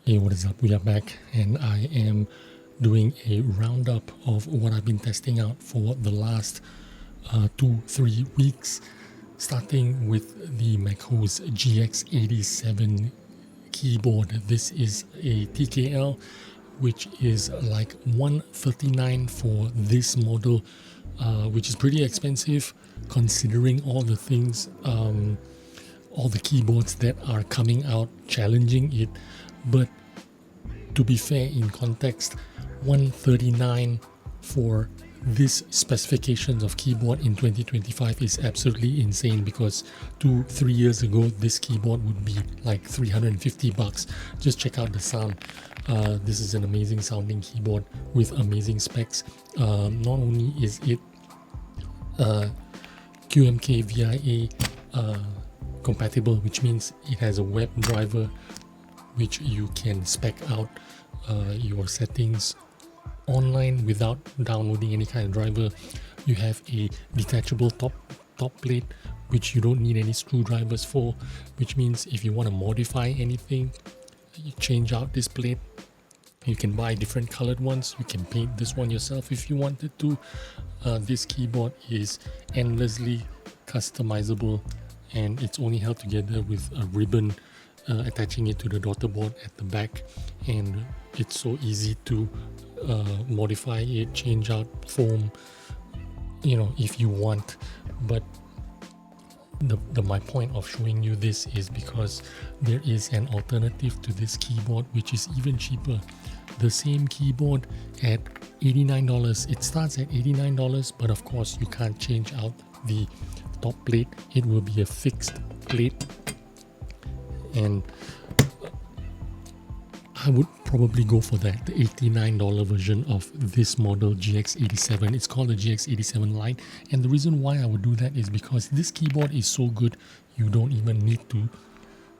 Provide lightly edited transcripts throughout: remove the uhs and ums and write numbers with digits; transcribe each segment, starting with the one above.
Hey, what is up? We are back and I am doing a roundup of what I've been testing out for the last 2-3 weeks, starting with the Mchose G18 keyboard. This is a TKL, which is like $139 for this model, which is pretty expensive considering all the things, all the keyboards that are coming out challenging it. But to be fair, in context, $139 for this specifications of keyboard in 2025 is absolutely insane, because 2-3 years ago this keyboard would be like $350. Just check out the sound. This is an amazing sounding keyboard with amazing specs. Not only is it QMK VIA compatible, which means it has a web driver which you can spec out your settings online without downloading any kind of driver. You have a detachable top plate, which you don't need any screwdrivers for, which means if you want to modify anything, you change out this plate. You can buy different colored ones. You can paint this one yourself if you wanted to. This keyboard is endlessly customizable, and it's only held together with a ribbon attaching it to the daughter board at the back, and it's so easy to modify it, change out foam, if you want. But my point of showing you this is because there is an alternative to this keyboard which is even cheaper. The same keyboard at $89. It starts at $89, but of course you can't change out the top plate. It will be a fixed plate, and I would probably go for that, the $89 version of this model GX87. It's called the GX87 Lite, and the reason why I would do that is because this keyboard is so good you don't even need to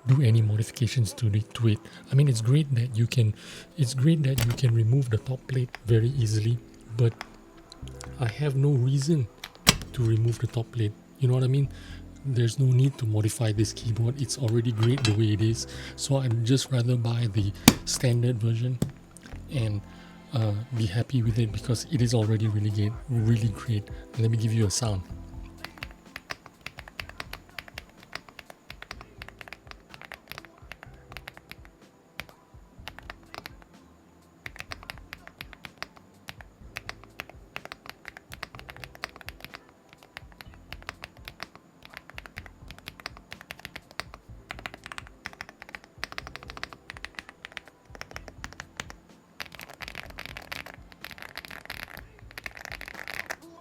do any modifications to it. I mean, it's great that you can remove the top plate very easily, but I have no reason to remove the top plate. You know what I mean? There's no need to modify this keyboard. It's already great the way it is. So I'd just rather buy the standard version and be happy with it, because it is already really great. Let me give you a sound.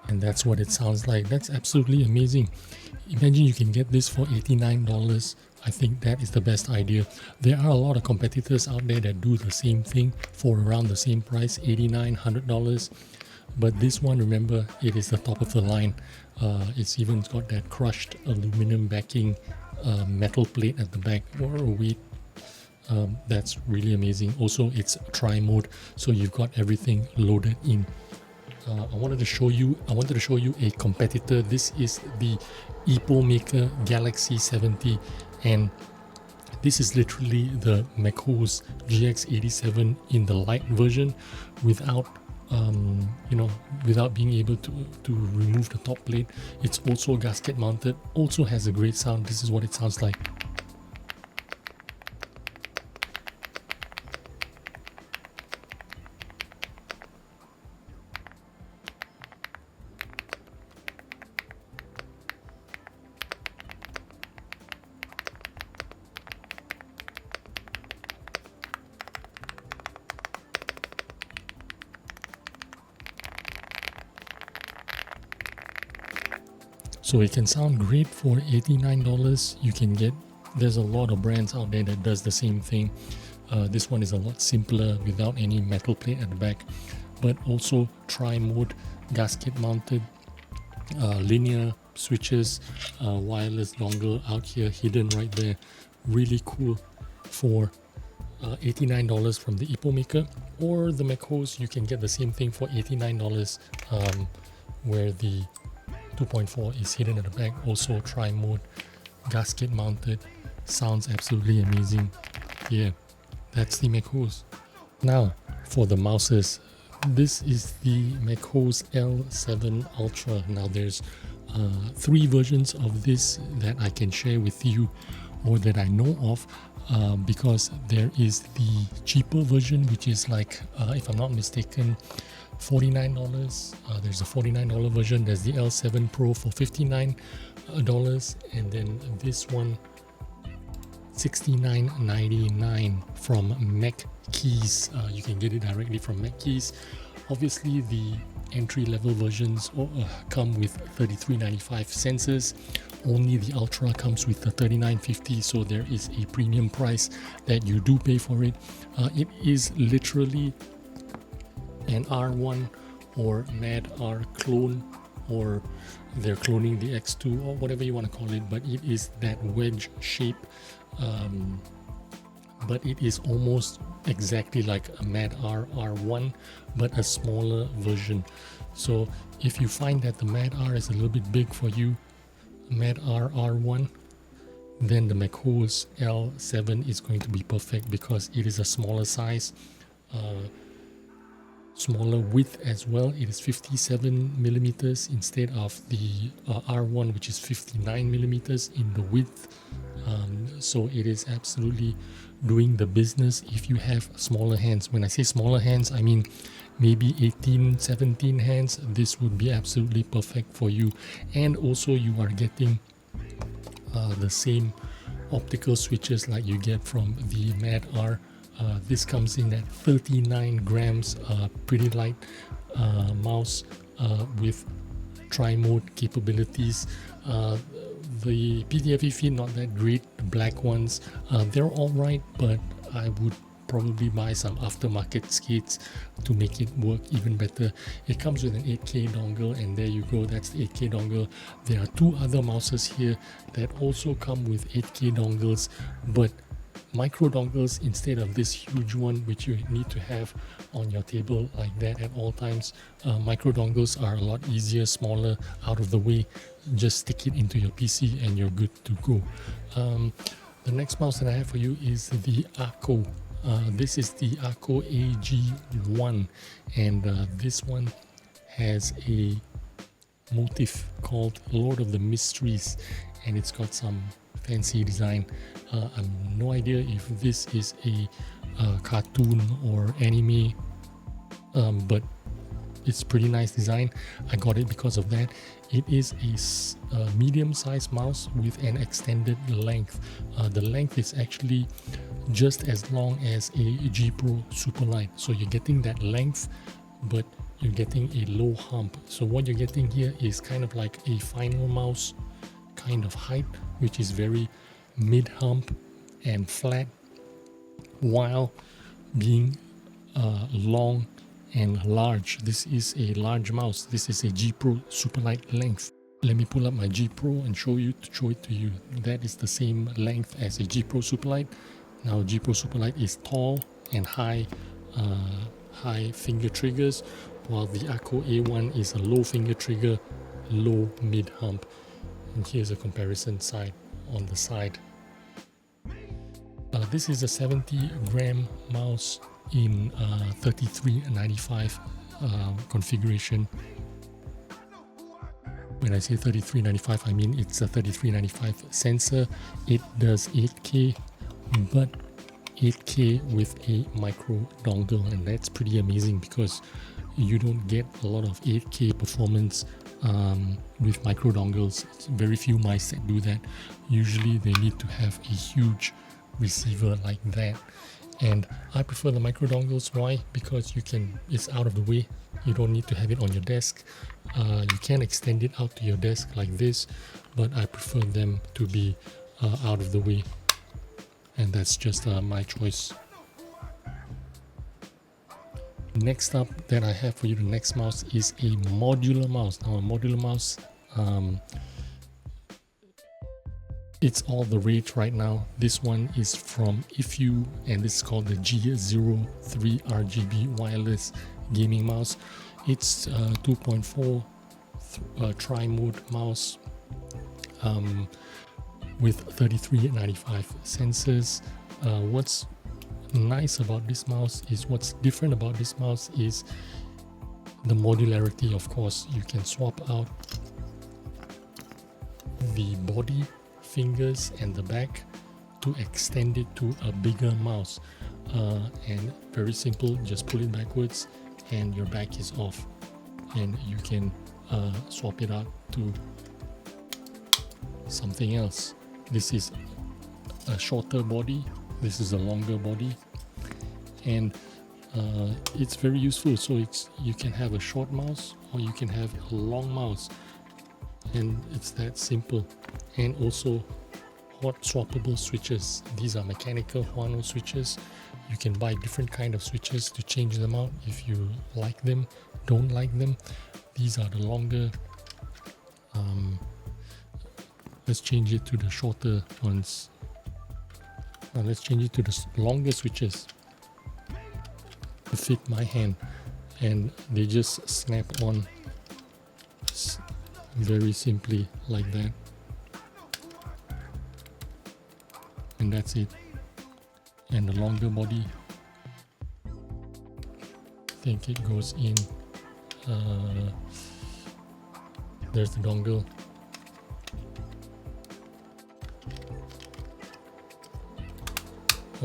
And that's what it sounds like. That's absolutely amazing. Imagine you can get this for $89. I think that is the best idea. There are a lot of competitors out there that do the same thing for around the same price, $89, $100. But this one, remember, it is the top of the line. It's even got that crushed aluminum backing, metal plate at the back, or a weight. That's really amazing. Also, it's tri-mode, so you've got everything loaded in. I wanted to show you a competitor. This is the Ifyoo maker Galaxy 70, and this is literally the Mchose GX87 in the light version, without without being able to remove the top plate. It's also gasket mounted, also has a great sound. This is what it sounds like. So it can sound great for $89. You can get, there's a lot of brands out there that does the same thing. This one is a lot simpler without any metal plate at the back, but also tri-mode, gasket mounted, linear switches, wireless dongle out here hidden right there. Really cool for $89 from the Ifyoo maker. Or the Mchose, you can get the same thing for $89, where the 2.4 is hidden at the back. Also tri-mode, gasket mounted, sounds absolutely amazing. Yeah, That's the Mchose. Now for the mouses, this is the Mchose L7 Ultra. Now there's 3 versions of this that I can share with you, or that I know of, because there is the cheaper version, which is like, if I'm not mistaken, $49. There's a $49 version. There's the L7 Pro for $59, and then this one $69.99 from Mchose. You can get it directly from Mchose. Obviously the entry-level versions come with $33.95 sensors. Only the Ultra comes with the $39.50, so there is a premium price that you do pay for it. It is literally an R1 or Mad R clone, or they're cloning the X2 or whatever you want to call it, but it is that wedge shape, but it is almost exactly like a Mad R R1, but a smaller version. So if you find that the Mad R is a little bit big for you, Mad R R1, then the Mchose L7 is going to be perfect, because it is a smaller size, smaller width as well. It is 57 millimeters instead of the R1, which is 59 millimeters in the width. So it is absolutely doing the business if you have smaller hands. When I say smaller hands, I mean maybe 18, 17 hands. This would be absolutely perfect for you. And also you are getting the same optical switches like you get from the Mad R. This comes in at 39 grams, pretty light mouse with tri-mode capabilities. The PTFE feed not that great. The black ones, they're alright, but I would probably buy some aftermarket skates to make it work even better. It comes with an 8K dongle, and there you go, that's the 8K dongle. There are 2 other mouses here that also come with 8K dongles, but micro dongles instead of this huge one which you need to have on your table like that at all times. Micro dongles are a lot easier, smaller, out of the way. Just stick it into your PC and you're good to go. The next mouse that I have for you is the Akko. This is the Akko AG One, and this one has a motif called Lord of the Mysteries, and it's got some fancy design. I've no idea if this is a cartoon or anime, but it's pretty nice design. I got it because of that. It is a medium-sized mouse with an extended length. The length is actually just as long as a G Pro Superlight, so you're getting that length, but you're getting a low hump. So what you're getting here is kind of like a final mouse kind of height, which is very mid hump and flat, while being long and large. This is a large mouse. This is a G Pro Superlight length. Let me pull up my G Pro and show it to you. That is the same length as a G Pro Superlight. Now G Pro Superlight is tall and high finger triggers, while the Akko A1 is a low finger trigger, low mid hump. And here's a comparison side on the side. This is a 70-gram mouse in $33.95 configuration. When I say $33.95, I mean it's a $33.95 sensor. It does 8K, but 8K with a micro dongle, and that's pretty amazing because you don't get a lot of 8K performance with micro dongles. It's very few mice that do that. Usually they need to have a huge receiver like that, and I prefer the micro dongles. Why? Because it's out of the way. You don't need to have it on your desk. You can extend it out to your desk like this, but I prefer them to be out of the way, and that's just my choice. Next up that I have for you, the next mouse is a modular mouse. Now a modular mouse, it's all the rage right now. This one is from Ifyoo, and it's called the G03 RGB wireless gaming mouse. It's 2.4 tri-mode mouse with $33.95 sensors. What's nice about this mouse is, what's different about this mouse is the modularity. Of course, you can swap out the body, fingers and the back to extend it to a bigger mouse, and very simple, just pull it backwards and your back is off, and you can swap it out to something else. This is a shorter body, this is a longer body, and it's very useful. So you can have a short mouse or you can have a long mouse, and it's that simple. And also hot swappable switches. These are mechanical Huano switches. You can buy different kind of switches to change them out if you like them, don't like them. These are the longer. Let's change it to the shorter ones. Now let's change it to the longer switches to fit my hand, and they just snap on very simply like that, and that's it. And the longer body, I think it goes in, there's the dongle.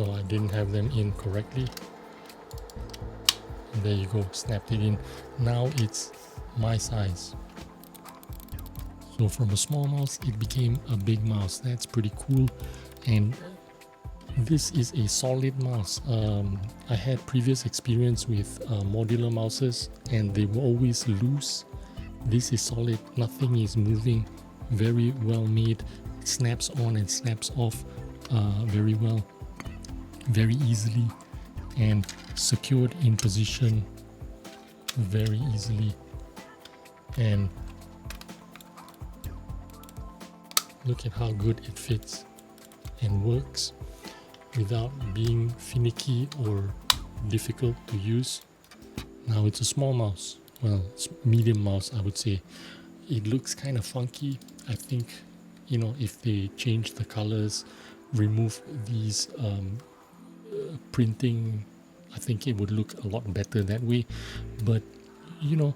Oh, I didn't have them in correctly. And there you go, snapped it in. Now it's my size. So from a small mouse it became a big mouse. That's pretty cool. And this is a solid mouse. I had previous experience with modular mouses and they were always loose. This is solid, nothing is moving, very well made. It snaps on and snaps off very well, very easily, and secured in position very easily. And look at how good it fits and works without being finicky or difficult to use. Now it's a small mouse, well, it's medium mouse I would say. It looks kind of funky. I think, you know, if they change the colors, remove these printing, I think it would look a lot better that way. But you know,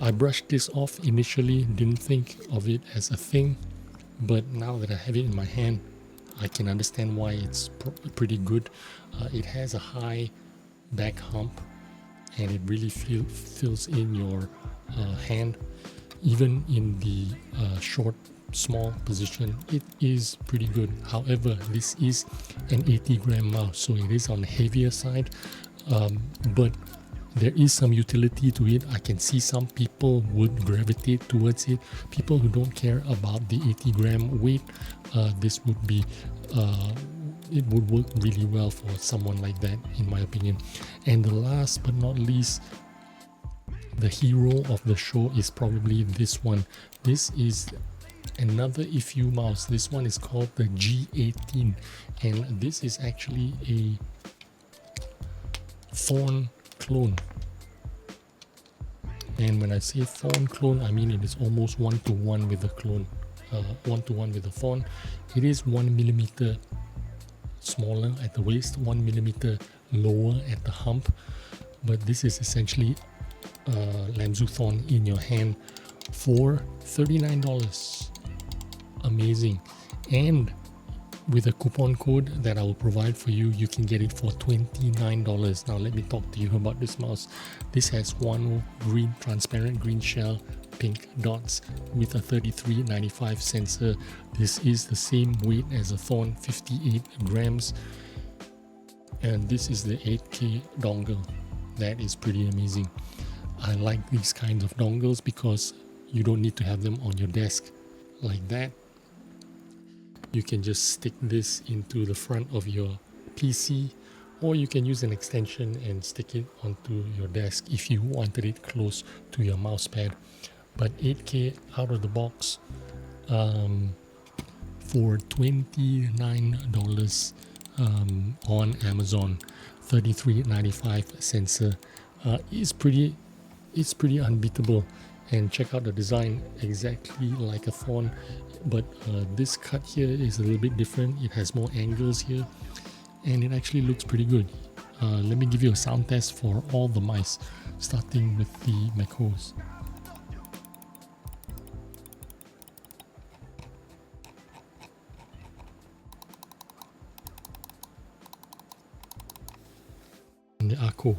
I brushed this off initially, didn't think of it as a thing, but now that I have it in my hand, I can understand why it's pretty good. It has a high back hump and it really fills in your hand. Even in the short, small position, it is pretty good. However, this is an 80-gram mouse, so it is on the heavier side, but there is some utility to it. I can see some people would gravitate towards it. People who don't care about the 80-gram weight, this would be it would work really well for someone like that, in my opinion. And the last but not least, the hero of the show is probably this one. This is another Ifyoo mouse. This one is called the G18, and this is actually a Thorn clone. And when I say Thorn clone, I mean it is almost one-to-one with the clone, one-to-one with the Thorn. It is 1mm smaller at the waist, 1mm lower at the hump, but this is essentially Lamzu Thorn in your hand for $39. Amazing. And with a coupon code that I will provide for you, you can get it for $29. Now let me talk to you about this mouse. This has Huano green, transparent green shell, pink dots with a 3395 sensor. This is the same weight as a Thorn, 58 grams. And this is the 8K dongle. That is pretty amazing. I like these kinds of dongles because you don't need to have them on your desk like that. You can just stick this into the front of your PC, or you can use an extension and stick it onto your desk if you wanted it close to your mouse pad. But 8K out of the box for $29 on Amazon, 33.95 sensor, is pretty unbeatable. And check out the design, exactly like a Thorn, but this cut here is a little bit different. It has more angles here, and it actually looks pretty good. Let me give you a sound test for all the mice, starting with the Mchose. And the Akko.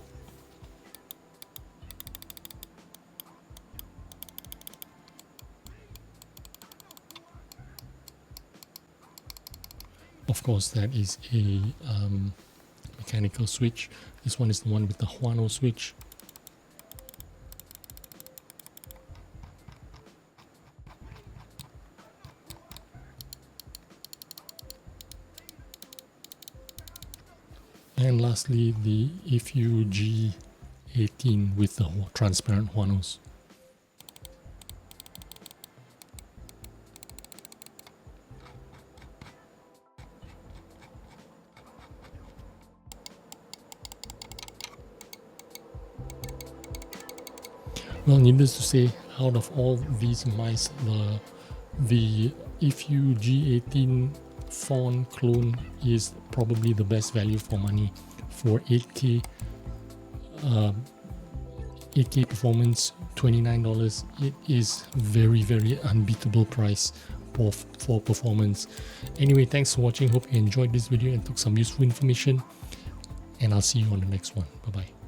Of course, that is a mechanical switch. This one is the one with the Huano switch. And lastly, the Ifyoo G18 with the transparent Huanos. Well, needless to say, out of all these mice, the Ifyoo G18 fawn clone is probably the best value for money for 8K 8K performance, $29. It is very unbeatable price for performance. Anyway, thanks for watching. Hope you enjoyed this video and took some useful information, and I'll see you on the next one. Bye bye.